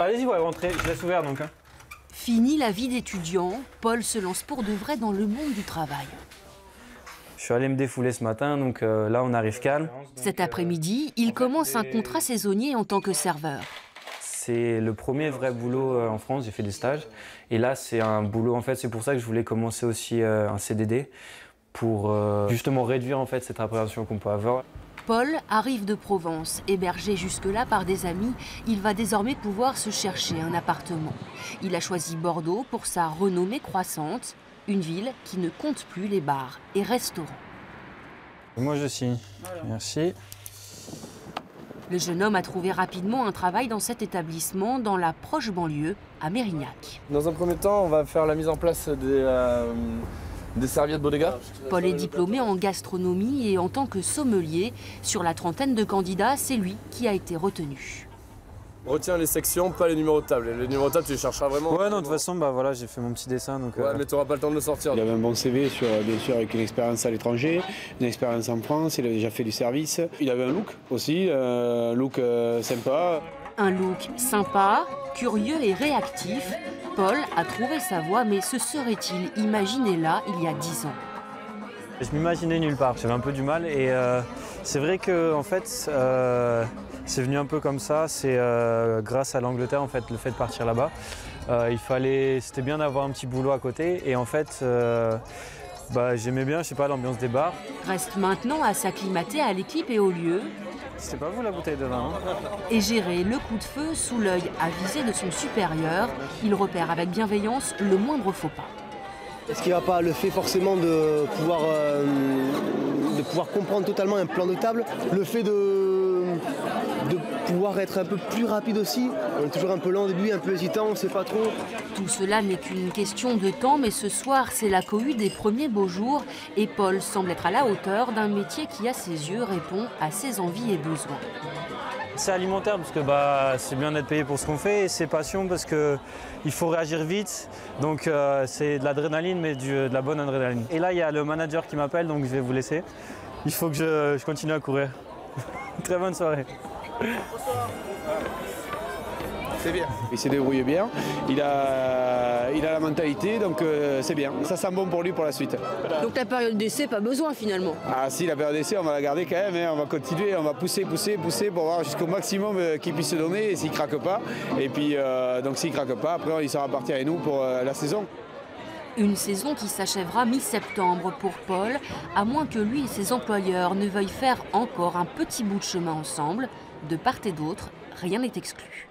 Allez-y, ouais, rentrez, je laisse ouvert donc. Hein. Fini la vie d'étudiant, Paul se lance pour de vrai dans le monde du travail. Je suis allé me défouler ce matin, donc là on arrive calme. Cet après-midi, il commence un contrat saisonnier en tant que serveur. C'est le premier vrai boulot en France, j'ai fait des stages. Et là c'est un boulot, en fait c'est pour ça que je voulais commencer aussi un CDD, pour justement réduire en fait cette appréhension qu'on peut avoir. Paul arrive de Provence, hébergé jusque-là par des amis. Il va désormais pouvoir se chercher un appartement. Il a choisi Bordeaux pour sa renommée croissante, une ville qui ne compte plus les bars et restaurants. Moi je signe, merci. Le jeune homme a trouvé rapidement un travail dans cet établissement, dans la proche banlieue, à Mérignac. Dans un premier temps, on va faire la mise en place des serviettes Bodega. Paul est diplômé en gastronomie et en tant que sommelier. Sur la trentaine de candidats, c'est lui qui a été retenu. Retiens les sections, pas les numéros de table. Les numéros de table, tu les chercheras vraiment. Ouais, non, de toute façon, bah voilà, j'ai fait mon petit dessin. Donc, ouais, mais tu n'auras pas le temps de le sortir. Il avait un bon CV, bien sûr, avec une expérience à l'étranger, une expérience en France, il a déjà fait du service. Il avait un look aussi, un look sympa. Un look sympa, curieux et réactif. Paul a trouvé sa voie, mais se serait-il imaginé là, il y a 10 ans? Je m'imaginais nulle part, j'avais un peu du mal et c'est vrai que en fait, c'est venu un peu comme ça, c'est grâce à l'Angleterre en fait, le fait de partir là-bas. C'était bien d'avoir un petit boulot à côté et en fait, j'aimais bien, je sais pas, l'ambiance des bars. Reste maintenant à s'acclimater à l'équipe et au lieu. C'était pas vous la bouteille de vin, hein? Et gérer le coup de feu sous l'œil avisé de son supérieur. Il repère avec bienveillance le moindre faux pas. Est-ce qu'il n'y a pas le fait forcément de pouvoir comprendre totalement un plan de table, le fait de pouvoir être un peu plus rapide aussi? On est toujours un peu lent au début, un peu hésitant, on ne sait pas trop. Tout cela n'est qu'une question de temps, mais ce soir, c'est la cohue des premiers beaux jours et Paul semble être à la hauteur d'un métier qui, à ses yeux, répond à ses envies et besoins. C'est alimentaire parce que c'est bien d'être payé pour ce qu'on fait et c'est passion parce qu'il faut réagir vite. Donc c'est de l'adrénaline mais de la bonne adrénaline. Et là il y a le manager qui m'appelle donc je vais vous laisser. Il faut que je continue à courir. Très bonne soirée. C'est bien. Il s'est débrouillé bien, il a la mentalité donc c'est bien. Ça sent bon pour lui pour la suite. Donc la période d'essai, pas besoin finalement? Ah si, la période d'essai on va la garder quand même, hein. On va continuer, on va pousser pour voir jusqu'au maximum qu'il puisse se donner et s'il ne craque pas. Et puis donc s'il ne craque pas, après il sera parti avec nous pour la saison. Une saison qui s'achèvera mi-septembre pour Paul, à moins que lui et ses employeurs ne veuillent faire encore un petit bout de chemin ensemble. De part et d'autre, rien n'est exclu.